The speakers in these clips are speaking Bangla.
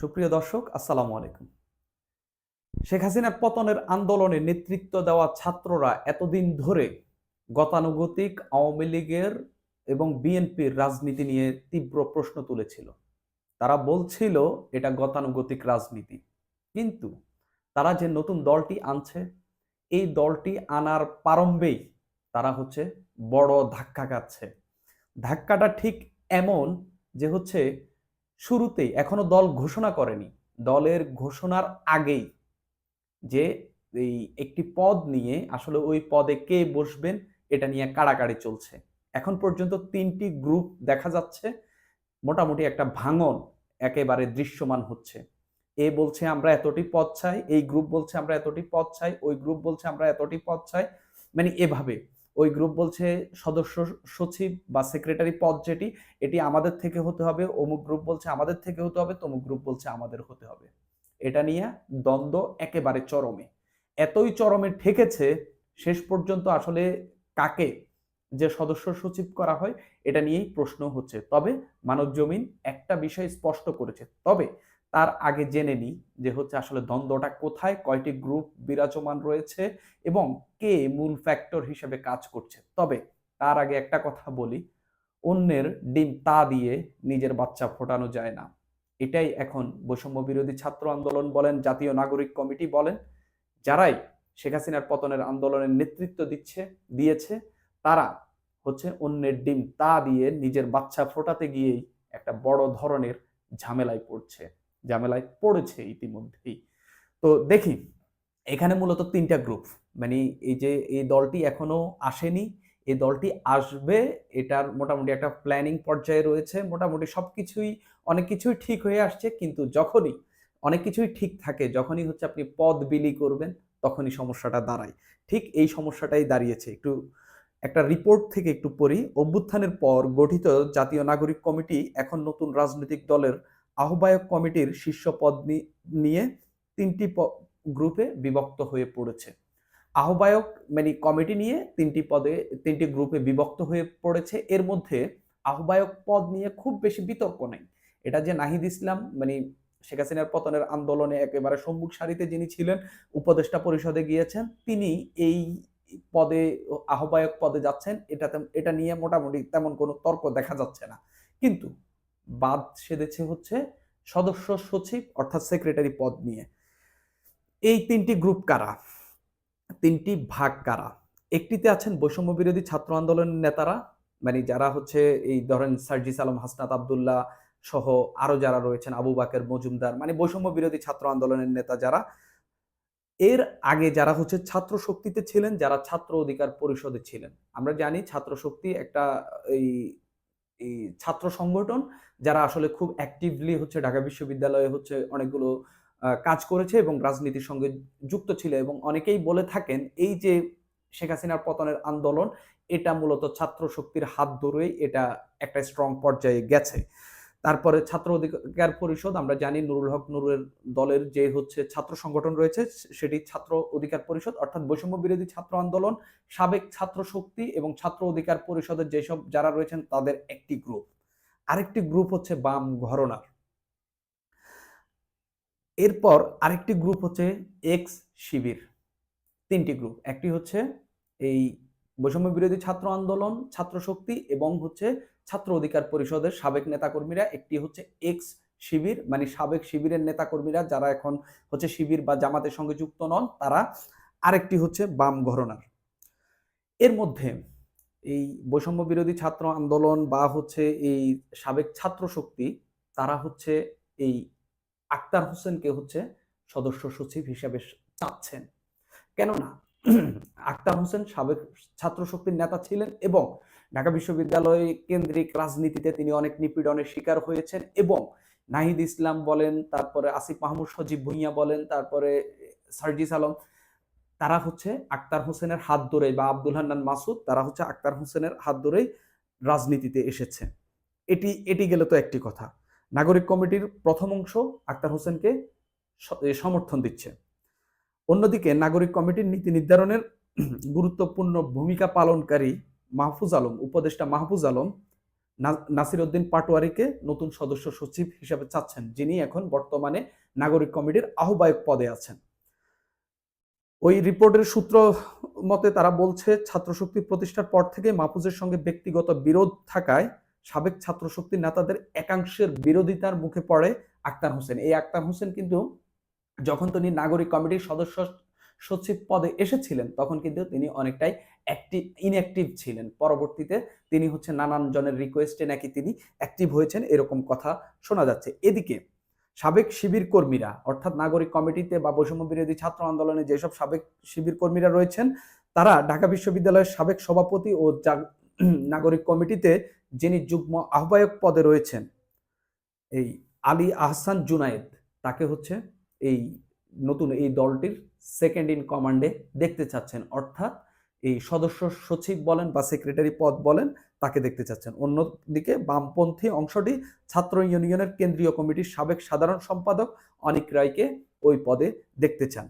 সুপ্রিয় দর্শক, আসসালামু আলাইকুম। শেখ হাসিনার পতনের আন্দোলনে নেতৃত্ব দেওয়া ছাত্ররা এতদিন ধরে গতানুগতিক আওয়ামী লীগের এবং বিএনপির রাজনীতি নিয়ে তীব্র প্রশ্ন তুলেছিল। তারা বলছিল এটা গতানুগতিক রাজনীতি। কিন্তু তারা যে নতুন দলটি আনছে, এই দলটি আনার প্রারম্ভেই তারা বড় ধাক্কা খাচ্ছে। ধাক্কাটা ঠিক এমন যে শুরুতেই এখনো দল ঘোষণা করেনি। দলের ঘোষণার আগেই যে এই একটি পদ নিয়ে আসলে ওই পদে কে বসবেন এটা নিয়ে কাড়াকাড়ি চলছে। এখন পর্যন্ত ৩টি গ্রুপ দেখা যাচ্ছে, মোটামুটি একটা ভাঙন একেবারে দৃশ্যমান হচ্ছে। এ বলছে আমরা এতটি পদ চাই, এই গ্রুপ বলছে আমরা এতটি পদ চাই, ওই গ্রুপ বলছে আমরা এতটি পদ চাই। মানে এভাবে ওই গ্রুপ বলছে সদস্য সচিব বা সেক্রেটারি পদ যেটি, এটি আমাদের থেকে হতে হবে, অমুক গ্রুপ বলছে আমাদের থেকে হতে হবে, তমুক গ্রুপ বলছে আমাদের হতে হবে। এটা নিয়ে দ্বন্দ্ব একেবারে চরমে। এতই চরমে ঠেকেছে, শেষ পর্যন্ত আসলে কাকে যে সদস্য সচিব করা হয় এটা নিয়েই প্রশ্ন হচ্ছে। তবে মানবজমিন একটা বিষয় স্পষ্ট করেছে। তবে তার আগে জেনে নিই যে আসলে দ্বন্দ্বটা কোথায়, কয়টি গ্রুপ বিরাজমান রয়েছে এবং কে মূল ফ্যাক্টর হিসেবে কাজ করছে। তবে তার আগে একটা কথা বলি, অন্যের ডিম তা দিয়ে নিজের বাচ্চা ফোটানো যায় না। এটাই এখন বৈষম্য বিরোধী ছাত্র আন্দোলন বলেন, জাতীয় নাগরিক কমিটি বলেন, যারাই শেখ হাসিনার পতনের আন্দোলনের নেতৃত্ব দিয়েছে, তারা অন্যের ডিম তা দিয়ে নিজের বাচ্চা ফোটাতে গিয়েই একটা বড় ধরনের ঝামেলায় পড়েছে ইতিমধ্যেই। তো দেখি, এখানে মূলত ৩টা গ্রুপ, মানে এই দলটি এখনো আসেনি, এই দলটি আসবে, এটার মোটামুটি একটা প্ল্যানিং পর্যায়ে রয়েছে। মোটামুটি অনেক কিছুই ঠিক হয়ে আসছে। কিন্তু যখনই অনেক কিছুই ঠিক থাকে, যখনই আপনি পদ বিলি করবেন, তখনই সমস্যাটা দাঁড়ায়। ঠিক এই সমস্যাটাই দাঁড়িয়েছে। একটা রিপোর্ট থেকে একটু পড়ি। অভ্যুত্থানের পর গঠিত জাতীয় নাগরিক কমিটি এখন নতুন রাজনৈতিক দলের আহ্বায়ক কমিটির শীর্ষ পদ নিয়ে ৩টি গ্রুপে বিভক্ত হয়ে পড়েছে। আহ্বায়ক মানে কমিটি নিয়ে ৩টি গ্রুপে বিভক্ত হয়ে পড়েছে। এর মধ্যে আহ্বায়ক পদ নিয়ে খুব বেশি বিতর্ক নেই। এটা যে নাহিদ ইসলাম, মানে শেখ হাসিনার পতনের আন্দোলনে একেবারে সম্মুখ সারিতে যিনি ছিলেন, উপদেষ্টা পরিষদে গিয়েছেন, তিনি এই পদে আহ্বায়ক পদে যাচ্ছেন, এটা নিয়ে মোটামুটি তেমন কোনো তর্ক দেখা যাচ্ছে না। কিন্তু বাদ সেধেছে সদস্য সচিব অর্থাৎ সেক্রেটারি পদ নিয়ে। এই ৩টি গ্রুপ কারা, ৩টি ভাগ কারা? একটিতে আছেন বৈষম্য বিরোধী ছাত্র আন্দোলনের নেতারা, মানে যারা এই ধরেন সার্জিস আলম, হাসনাত আব্দুল্লাহ সহ আরো যারা রয়েছেন, আবু বাকের মজুমদার, মানে বৈষম্য বিরোধী ছাত্র আন্দোলনের নেতা যারা। এর আগে যারা ছাত্র শক্তিতে ছিলেন, যারা ছাত্র অধিকার পরিষদে ছিলেন। আমরা জানি ছাত্র শক্তি একটা এই এই ছাত্র সংগঠন, যারা আসলে খুব অ্যাক্টিভলি ঢাকা বিশ্ববিদ্যালয়ে অনেকগুলো কাজ করেছে এবং রাজনীতির সঙ্গে যুক্ত ছিল। এবং অনেকেই বলে থাকেন এই যে শেখ হাসিনার পতনের আন্দোলন, এটা মূলত ছাত্র শক্তির হাত ধরেই এটা একটা স্ট্রং পর্যায়ে গেছে। তারপরে ছাত্র অধিকার পরিষদ, আমরা জানি নুরুল হক নুরের দলের যে ছাত্র সংগঠন রয়েছে, সেটি ছাত্র অধিকার পরিষদ অর্থাৎ বৈষম্য বিরোধী ছাত্র আন্দোলন, সাবেক ছাত্র শক্তি এবং ছাত্র অধিকার পরিষদের যেসব যারা রয়েছেন তাদের একটি গ্রুপ। আরেকটি গ্রুপ বাম ঘরনার। এরপর আরেকটি গ্রুপ এক্স শিবির। ৩টি গ্রুপ, একটি এই বৈষম্য বিরোধী ছাত্র আন্দোলন, ছাত্র শক্তি এবং ছাত্র অধিকার পরিষদের সাবেক নেতাকর্মীরা। একটি এক্স শিবির, মানে সাবেক শিবিরের নেতাকর্মীরা যারা এখন শিবির বা জামাতের সঙ্গে যুক্ত নন, তারা। আরেকটি বাম ঘরনার। এর মধ্যে এই বৈষম্য বিরোধী ছাত্র আন্দোলন বা এই সাবেক ছাত্র শক্তি, তারা এই আক্তার হোসেনকে সদস্য সচিব হিসেবে চাচ্ছেন। কেননা আক্তার হোসেন সাবেক ছাত্র শক্তির নেতা ছিলেন এবং ঢাকা বিশ্ববিদ্যালয় কেন্দ্রিক রাজনীতিতে তিনি অনেক নিপীড়নের শিকার হয়েছেন। এবং নাহিদ ইসলাম বলেন, তারপরে আসিফ মাহমুদ সজীব ভুঁইয়া বলেন, তারপরে সার্জিস আলম, তারা আক্তার হোসেনের হাত ধরে, বা আব্দুল হান্নান মাসুদ, তারা আক্তার হোসেনের হাত ধরেই রাজনীতিতে এসেছে। এটি গেল তো একটি কথা। নাগরিক কমিটির প্রথম অংশ আক্তার হোসেনকে সমর্থন দিচ্ছে। অন্যদিকে নাগরিক কমিটির নীতি নির্ধারণের গুরুত্বপূর্ণ ভূমিকা পালনকারী মাহফুজ আলম, উপদেষ্টা মাহফুজ আলম, নাসির উদ্দিন পাটোয়ারিকে নতুন সদস্য সচিব হিসেবে চাচ্ছেন, যিনি এখন বর্তমানে নাগরিক কমিটির আহ্বায়ক পদে আছেন। ওই রিপোর্টের সূত্র মতে তারা বলছে, ছাত্রশক্তি প্রতিষ্ঠার পর থেকে মাহফুজের সঙ্গে ব্যক্তিগত বিরোধ থাকায় সাবেক ছাত্রশক্তির নেতাদের একাংশের বিরোধিতার মুখে পড়ে আক্তার হোসেন। এই আক্তার হোসেন কিন্তু যখন তিনি নাগরিক কমিটির সদস্য সচিব পদে এসেছিলেন, তখন কিন্তু তিনি অনেকটাই ইনঅ্যাক্টিভ ছিলেন। পরবর্তীতে তিনি হচ্ছে নানান জনের রিকোয়েস্টে নাকি তিনি অ্যাক্টিভ হয়েছেন, এরকম কথা শোনা যাচ্ছে। এদিকে সাবেক শিবির কর্মীরা, অর্থাৎ নাগরিক কমিটিতে বা বৈষম্য বিরোধী ছাত্র আন্দোলনে যেসব সাবেক শিবির কর্মীরা রয়েছেন, তারা ঢাকা বিশ্ববিদ্যালয়ের সাবেক সভাপতি ও নাগরিক কমিটিতে যিনি যুগ্ম আহ্বায়ক পদে রয়েছেন, এই আলী আহসান জুনায়েদ, তাকে হচ্ছে এই নতুন এই দলটির সেকেন্ড ইন কমান্ডে দেখতে চাচ্ছেন। অর্থাৎ এই সদস্য সচিব বলেন বা সেক্রেটারি পদ বলেন, তাকে দেখতে চাচ্ছেন। অন্যদিকে বামপন্থী অংশটি ছাত্র ইউনিয়নের কেন্দ্রীয় কমিটির সাবেক সাধারণ সম্পাদক অনিক রায়কে ওই পদে দেখতে চান।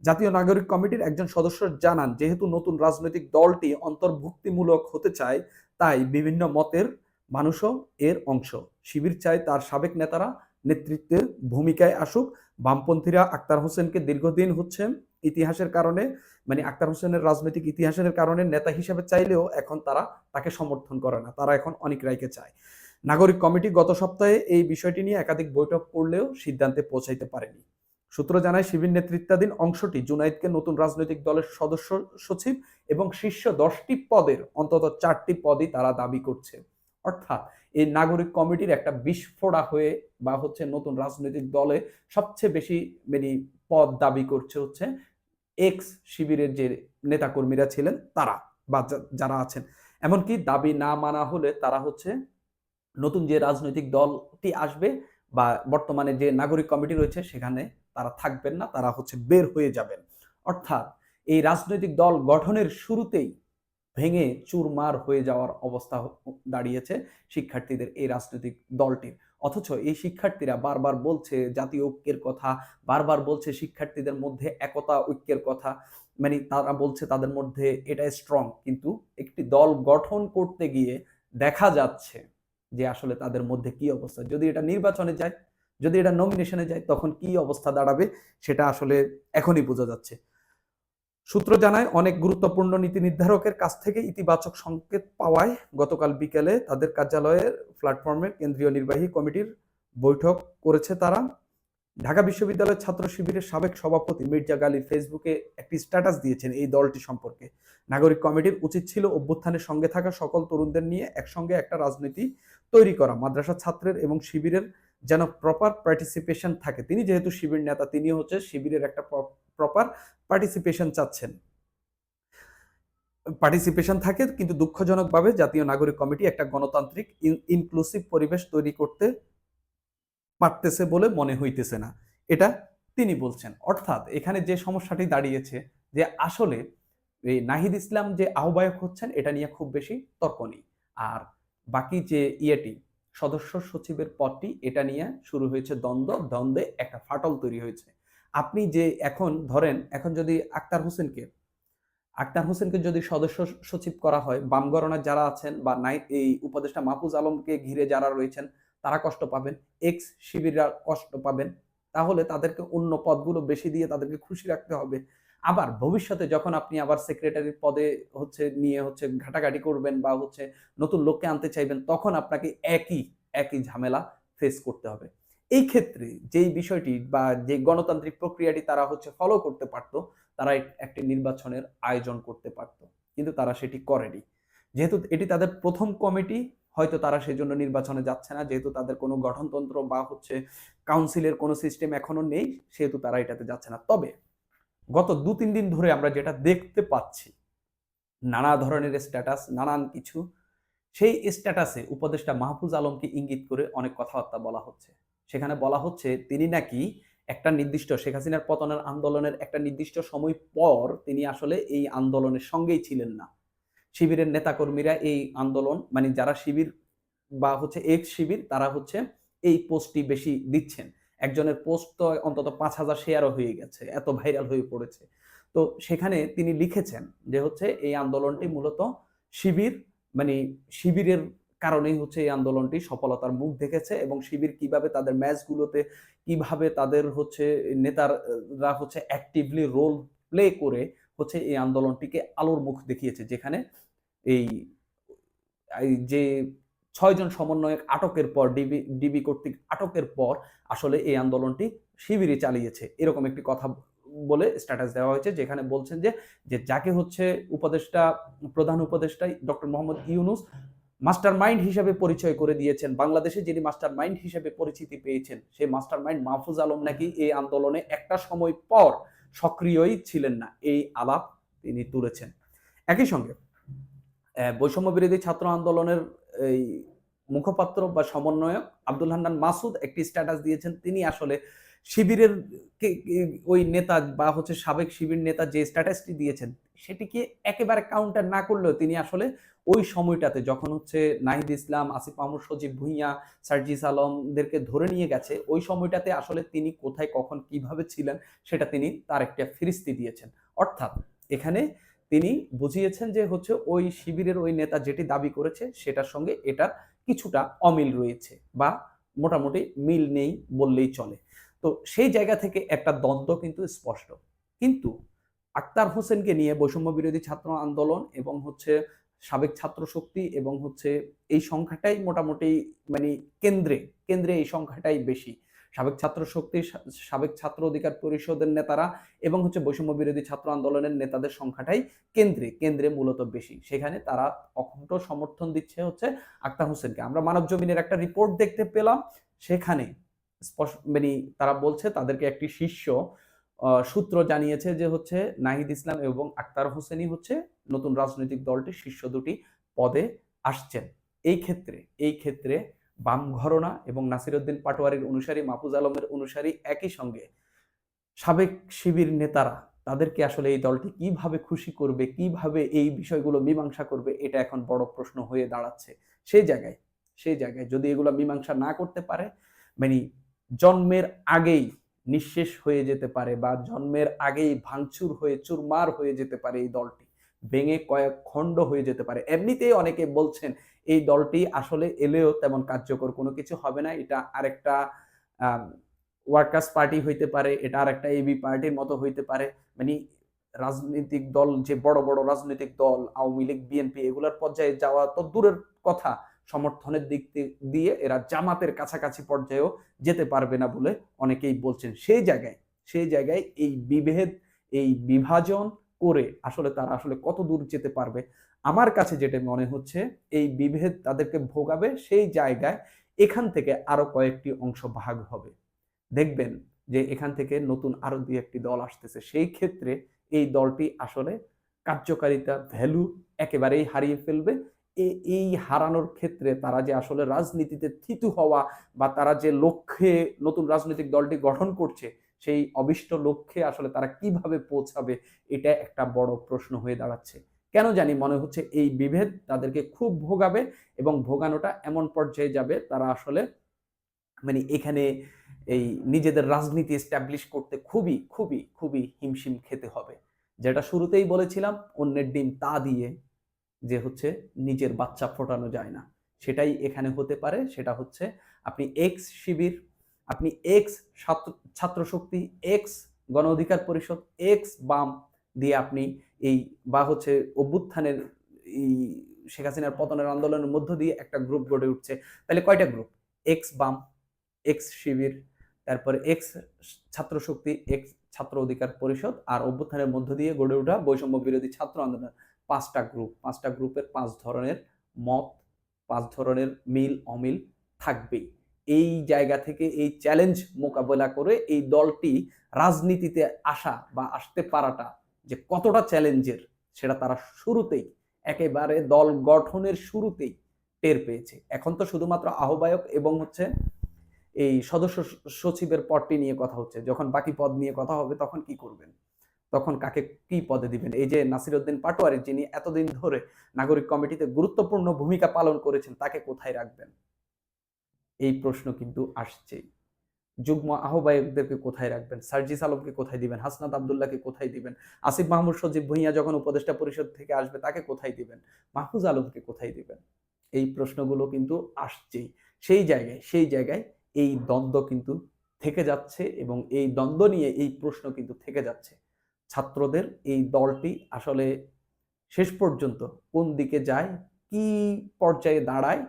জাতীয় নাগরিক কমিটির একজন সদস্য জানান, যেহেতু নতুন রাজনৈতিক দলটি অন্তর্ভুক্তিমূলক হতে চায়, তাই বিভিন্ন মতের মানুষও এর অংশ। শিবির চায় তার সাবেক নেতারা নেতৃত্বের ভূমিকায় আসুক। বামপন্থীরা আক্তার হোসেনকে দীর্ঘদিন হচ্ছে ইতিহাসের কারণে, মানে আক্তার হোসেনের রাজনৈতিক ইতিহাসের কারণে নেতা হিসেবে চাইলেও এখন তারা তাকে সমর্থন করে না, তারা এখন অনিক রায়কে চায়। নাগরিক কমিটি গত সপ্তাহে এই বিষয়টি নিয়ে একাধিক বৈঠক করলেও সিদ্ধান্তে পৌঁছাইতে পারেনি। সূত্র জানায়, শিবির নেতৃত্বাধীন অংশটি জুনাইদকে নতুন রাজনৈতিক দলের সদস্য সচিব এবং শীর্ষ 10টি পদের অন্তত 4টি পদই তারা দাবি করছে। অর্থাৎ এই নাগরিক কমিটির একটা বিস্ফোরা হয়ে বা হচ্ছে নতুন রাজনৈতিক দলে সবচেয়ে বেশি মানে পদ দাবি করছে হচ্ছে এক্স শিবিরের যে নেতাকর্মীরা ছিলেন তারা বা যারা আছেন। এমনকি দাবি না মানা হলে তারা হচ্ছে নতুন যে রাজনৈতিক দলটি আসবে বা বর্তমানে যে নাগরিক কমিটি রয়েছে সেখানে তারা থাকবেন না, তারা হচ্ছে বের হয়ে যাবেন। অর্থাৎ এই রাজনৈতিক দল গঠনের শুরুতেই ভেঙে চুরমার হয়ে যাওয়ার অবস্থা দাঁড়িয়েছে শিক্ষার্থীদের এই রাজনৈতিক দলটির। অথচ এই শিক্ষার্থীরা বারবার বলছে জাতীয় ঐক্যের কথা, বারবার বলছে শিক্ষার্থীদের মধ্যে একতা ঐক্যের কথা, মানে তারা বলছে তাদের মধ্যে এটা স্ট্রং, কিন্তু একটি দল গঠন করতে গিয়ে দেখা যাচ্ছে যে আসলে তাদের মধ্যে কি অবস্থা। যদি এটা নির্বাচনে যায়, যদি এটা নমিনেশনে যায়, তখন কি অবস্থা দাঁড়াবে সেটা আসলে এখনই বোঝা যাচ্ছে। সূত্র জানায়, অনেক গুরুত্বপূর্ণ নীতি নির্ধারকের কাছ থেকে ইতিবাচক সংকেত পাওয়ায় গতকাল বিকেলে তাদের কার্যালয়ের প্ল্যাটফর্মে কেন্দ্রীয় নির্বাহী কমিটির বৈঠক করেছে তারা। ঢাকা বিশ্ববিদ্যালয়ের ছাত্র শিবিরের সাবেক সভাপতি মির্জা গালিব ফেসবুকে একটি স্ট্যাটাস দিয়েছেন এই দলটি সম্পর্কে। নাগরিক কমিটির উচিত ছিল অভ্যুত্থানের সঙ্গে থাকা সকল তরুণদের নিয়ে একসঙ্গে একটা রাজনীতি তৈরি করা, মাদ্রাসা ছাত্রের এবং শিবিরের যেন প্রপার পার্টিসিপেশন থাকে। তিনি যেহেতু শিবির নেতা, তিনি হচ্ছে শিবিরের একটা প্রপার পার্টিসিপেশন চাচ্ছেন, পার্টিসিপেশন থাকে। কিন্তু দুঃখজনকভাবে জাতীয় নাগরিক কমিটি একটা গণতান্ত্রিক ইনক্লুসিভ পরিবেশ তৈরি করতে পারতেছে বলে মনে হইতেছে না, এটা তিনি বলছেন। অর্থাৎ এখানে যে সমস্যাটি দাঁড়িয়েছে যে আসলে এই নাহিদ ইসলাম যে আহ্বায়ক হচ্ছেন এটা নিয়ে খুব বেশি তর্ক নেই, আর বাকি যে সদস্য সচিবের পদটি, এটা নিয়ে শুরু হয়েছে দ্বন্দ্বে একটা ফাটল তৈরি হয়েছে। আপনি যে এখন ধরেন, এখন যদি আক্তার হোসেনকে যদি সদস্য সচিব করা হয়, বামগণনার যারা আছেন বা এই উপদেষ্টা মাহফুজ আলমকে ঘিরে যারা রয়েছেন তারা কষ্ট পাবেন, এক্স শিবিররা কষ্ট পাবেন। তাহলে তাদেরকে অন্য পদগুলো বেশি দিয়ে তাদেরকে খুশি রাখতে হবে। আবার ভবিষ্যতে যখন আপনি আবার সেক্রেটারি পদে হচ্ছে নিয়ে হচ্ছে ঘাটাঘাটি করবেন বা হচ্ছে নতুন লোককে আনতে চাইবেন, তখন আপনাকে একই ঝামেলা ফেস করতে হবে। এই ক্ষেত্রে যেই বিষয়টি বা যে গণতান্ত্রিক প্রক্রিয়াটি তারা হচ্ছে ফলো করতে পারতো, তারা একটি নির্বাচনের আয়োজন করতে পারত, কিন্তু তারা সেটি করেনি। যেহেতু এটি তাদের প্রথম কমিটি, হয়তো তারা সেই জন্য নির্বাচনে যাচ্ছে না, যেহেতু তাদের কোনো গঠনতন্ত্র বা হচ্ছে কাউন্সিলের কোনো সিস্টেম এখনো নেই, সেহেতু তারা এটাতে যাচ্ছে না। তবে গত 2-3 দিন ধরে আমরা যেটা দেখতে পাচ্ছি, নানা ধরনের স্ট্যাটাস, নানান কিছু, সেই স্ট্যাটাসে উপদেষ্টা মাহফুজ আলমকে ইঙ্গিত করে অনেক কথাবার্তা বলা হচ্ছে। সেখানে বলা হচ্ছে তিনি নাকি একটা নির্দিষ্ট শেখ হাসিনার পতনের আন্দোলনের একটা নির্দিষ্ট সময় পর তিনি আসলে এই আন্দোলনের সঙ্গেই ছিলেন না। শিবিরের নেতাকর্মীরা এই আন্দোলন, মানে যারা শিবির বা হচ্ছে এক্স শিবির, তারা হচ্ছে এই পোস্টটি বেশি দিচ্ছেন। একজনের পোস্ট তো অন্তত 5,000 শেয়ারও হয়ে গেছে, এত ভাইরাল হয়ে পড়েছে। তো সেখানে তিনি লিখেছেন যে হচ্ছে এই আন্দোলনটি মূলত শিবির, মানে শিবিরের কারণেই হচ্ছে এই আন্দোলনটি সফলতার মুখ দেখেছে, এবং শিবির কিভাবে তাদের ম্যাচগুলোতে কিভাবে তাদের হচ্ছে নেতারা হচ্ছে অ্যাক্টিভলি রোল প্লে করে হচ্ছে এই আন্দোলনটিকে আলোর মুখ দেখিয়েছে, যেখানে এই যে ৬ জন সমন্বয়ক আটকের পর ডিবি কর্তৃক আটকের পর আসলে এই আন্দোলনটি শিবিরই চালিয়েছে, এরকম একটি কথা বলে স্ট্যাটাস দেওয়া হয়েছে, যেখানে বলছেন যে যাকে হচ্ছে প্রধান উপদেষ্টা doctor Mohammad Yunus master mind হিসেবে পরিচয় করে দিয়েছেন, বাংলাদেশে যিনি মাস্টার মাইন্ড হিসেবে পরিচিতি পেয়েছেন সেই মাস্টার মাইন্ড মাহফুজ আলম নাকি এই আন্দোলনে একটা সময় পর সক্রিয়ই ছিলেন না, এই আলাপ তিনি তুলেছেন। একই সঙ্গে বৈষম্য বিরোধী ছাত্র আন্দোলনের এই মুখপাত্র বা সমন্বয়ক আব্দুল হান্নান মাসুদ একটি স্ট্যাটাস দিয়েছেন, তিনি আসলে শিবিরের ওই নেতা বা হচ্ছে সাবেক শিবির নেতা যে স্ট্যাটাসটি দিয়েছেন সেটিকে একেবারে কাউন্টার না করলেও তিনি আসলে ওই সময়টাতে যখন হচ্ছে নাহিদ ইসলাম, আসিফ মাহমুদ সজীব ভুঁইয়া, সার্জিস আলমদেরকে ধরে নিয়ে গেছে, ওই সময়টাতে আসলে তিনি কোথায় কখন কিভাবে ছিলেন সেটা তিনি তার একটা ফিরিস্তি দিয়েছেন। অর্থাৎ এখানে তিনি বুঝিয়েছেন যে হচ্ছে ওই শিবিরের ওই নেতা যেটি দাবি করেছে সেটার সঙ্গে এটার কিছুটা অমিল রয়েছে, বা মোটামুটি মিল নেই বললেই চলে। তো সেই জায়গা থেকে একটা দ্বন্দ্ব কিন্তু স্পষ্ট। কিন্তু আক্তার হোসেনকে নিয়ে বৈষম্য বিরোধী ছাত্র আন্দোলন এবং হচ্ছে সাবেক ছাত্র শক্তি এবং হচ্ছে এই সংখ্যাটাই মোটামুটি মানে কেন্দ্রে এই সংখ্যাটাই বেশি। সাবেক ছাত্র শক্তি, সাবেক ছাত্র অধিকার পরিষদের নেতারা এবং হচ্ছে বৈষম্য বিরোধী ছাত্র আন্দোলনের নেতাদের সংখ্যাটাই কেন্দ্রে মূলত বেশি। সেখানে তারা অখণ্ড সমর্থন দিচ্ছে হচ্ছে আক্তার হোসেনকে। আমরা মানব জমিনের একটা রিপোর্ট দেখতে পেলাম, সেখানে মানে তারা বলছে তাদেরকে একটি শীর্ষ সূত্র জানিয়েছে যে হচ্ছে নাহিদ ইসলাম এবং আক্তার হোসেনই হচ্ছে নতুন রাজনৈতিক দলটির শীর্ষ দুটি পদে আসছেন। এই ক্ষেত্রে বাম ঘরনা এবং নাসিরউদ্দিন পাটোয়ারির অনুসারী, মাহফুজ আলমের অনুসারী, একই সঙ্গে সাবেক শিবির নেতারা তাদেরকে আসলে এই দলটি কিভাবে খুশি করবে, কিভাবে এই বিষয়গুলো মীমাংসা করবে, এটা এখন বড় প্রশ্ন হয়ে দাঁড়াচ্ছে। সেই জায়গায় যদি এগুলো মীমাংসা না করতে পারে, মানে জন্মের আগেই নিঃশেষ হয়ে যেতে পারে, বা জন্মের আগেই ভাঙচুর হয়ে চুরমার হয়ে যেতে পারে, এই দলটি ভেঙে কয়েক খণ্ড হয়ে যেতে পারে। এমনিতেই অনেকে বলছেন এই দলটি আসলে এলেও তেমন কার্যকর কোনো কিছু হবে না, এটা আরেকটা ওয়ার্কার্স পার্টি হইতে পারে, এটা আরেকটা এবি পার্টির মতো হইতে পারে। মানে রাজনৈতিক দল, যে বড় বড় রাজনৈতিক দল আওয়ামী লীগ, বিএনপি, এগুলোর পর্যায়ে যাওয়া তো দূরের কথা, সমর্থনের দিক দিয়ে এরা জামাতের কাছাকাছি পর্যায়েও যেতে পারবে না বলে অনেকেই বলছেন। সেই জায়গায় এই বিভেদ, এই বিভাজন করে আসলে তারা আসলে কত দূর যেতে পারবে, আমার কাছে যেটা মনে হচ্ছে এই বিভেদ তাদেরকে ভোগাবে, সেই জায়গায় এখান থেকে আরো কয়েকটি অংশ ভাগ হবে। দেখবেন যে এখান থেকে নতুন আরো দুই একটি দল আসতেছে, সেই ক্ষেত্রে এই দলটি আসলে কার্যকারিতা, ভ্যালু একেবারেই হারিয়ে ফেলবে। এই হারানোর ক্ষেত্রে তারা যে আসলে রাজনীতিতে থিতু হওয়া, বা তারা যে লক্ষ্যে নতুন রাজনৈতিক দলটি গঠন করছে সেই অবিষ্ট লক্ষ্যে আসলে তারা কিভাবে পৌঁছাবে, এটা একটা বড় প্রশ্ন হয়ে দাঁড়াচ্ছে। কেন জানি মনে হচ্ছে এই বিভেদ তাদেরকে খুব ভোগাবে, এবং ভোগানোটা এমন পর্যায়ে যাবে তারা আসলে মানে এখানে এই নিজেদের রাজনীতি এস্টাবলিশ করতে খুবই খুবই খুবই হিমশিম খেতে হবে। যেটা শুরুতেই বলেছিলাম, অন্যের ডিম তা দিয়ে যে হচ্ছে নিজের বাচ্চা ফোটানো যায় না, সেটাই এখানে হতে পারে। সেটা হচ্ছে আপনি এক্স শিবির, আপনি এক্স ছাত্র শক্তি, এক্স গণ অধিকার পরিষদ, এক্স বাম দিয়ে আপনি এই বা হচ্ছে অভ্যুত্থানের এই শেখ হাসিনার পতনের আন্দোলনের মধ্য দিয়ে একটা গ্রুপ গড়ে উঠছে। তাহলে কয়টা গ্রুপ? এক্স বাম, এক্স শিবির, তারপরে এক্স ছাত্র শক্তি, এক্স ছাত্র অধিকার পরিষদ, আর অভ্যুত্থানের মধ্য দিয়ে গড়ে ওঠা বৈষম্য বিরোধী ছাত্র আন্দোলন। পাঁচটা গ্রুপের পাঁচ ধরনের মত, পাঁচ ধরনের মিল অমিল থাকবেই। এই জায়গা থেকে এই চ্যালেঞ্জ মোকাবেলা করে এই দলটি রাজনীতিতে আসা বা আসতে পারাটা যে কতটা চ্যালেঞ্জের, সেটা তারা শুরুতেই, একেবারে দল গঠনের শুরুতেই টের পেয়েছে। এখন তো শুধুমাত্র আহ্বায়ক এবং হচ্ছে এই সদস্য সচিবের পদটি নিয়ে কথা হচ্ছে, যখন বাকি পদ নিয়ে কথা হবে তখন কি করবেন, তখন কাকে কি পদে দিবেন? এই যে নাসিরউদ্দিন পাটোয়ারি, যিনি এতদিন ধরে নাগরিক কমিটিতে গুরুত্বপূর্ণ ভূমিকা পালন করেছেন, তাকে কোথায় রাখবেন? এই প্রশ্ন কিন্তু আসছেই। যুগ্ম আহ্বায়কদেরকে কোথায় রাখবেন? সার্জিস আলমকে কোথায় দিবেন? হাসনাত আব্দুল্লাহকে কোথায় দিবেন? আসিফ মাহমুদ সজীব ভুঁইয়া যখন উপদেষ্টা পরিষদ থেকে আসবে তাকে কোথায় দিবেন? মাহফুজ আলমকে কোথায় দিবেন? এই প্রশ্নগুলো কিন্তু আসছেই। সেই জায়গায় এই দ্বন্দ্ব কিন্তু থেকে যাচ্ছে এবং এই দ্বন্দ্ব নিয়ে এই প্রশ্ন কিন্তু থেকে যাচ্ছে। ছাত্রদের এই দলটি আসলে শেষ পর্যন্ত কোন দিকে যায়, কি পর্যায়ে দাঁড়ায়,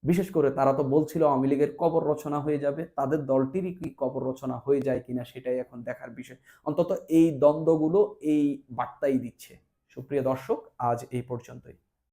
বিশেষ করে তারা তো বলছিল আওয়ামী লীগের কবর রচনা হয়ে যাবে, তাদের দলটিরই কি কবর রচনা হয়ে যায় কিনা সেটাই এখন দেখার বিষয়। অন্তত এই দ্বন্দ্বগুলো এই বার্তাই দিচ্ছে। সুপ্রিয় দর্শক, আজ এই পর্যন্তই।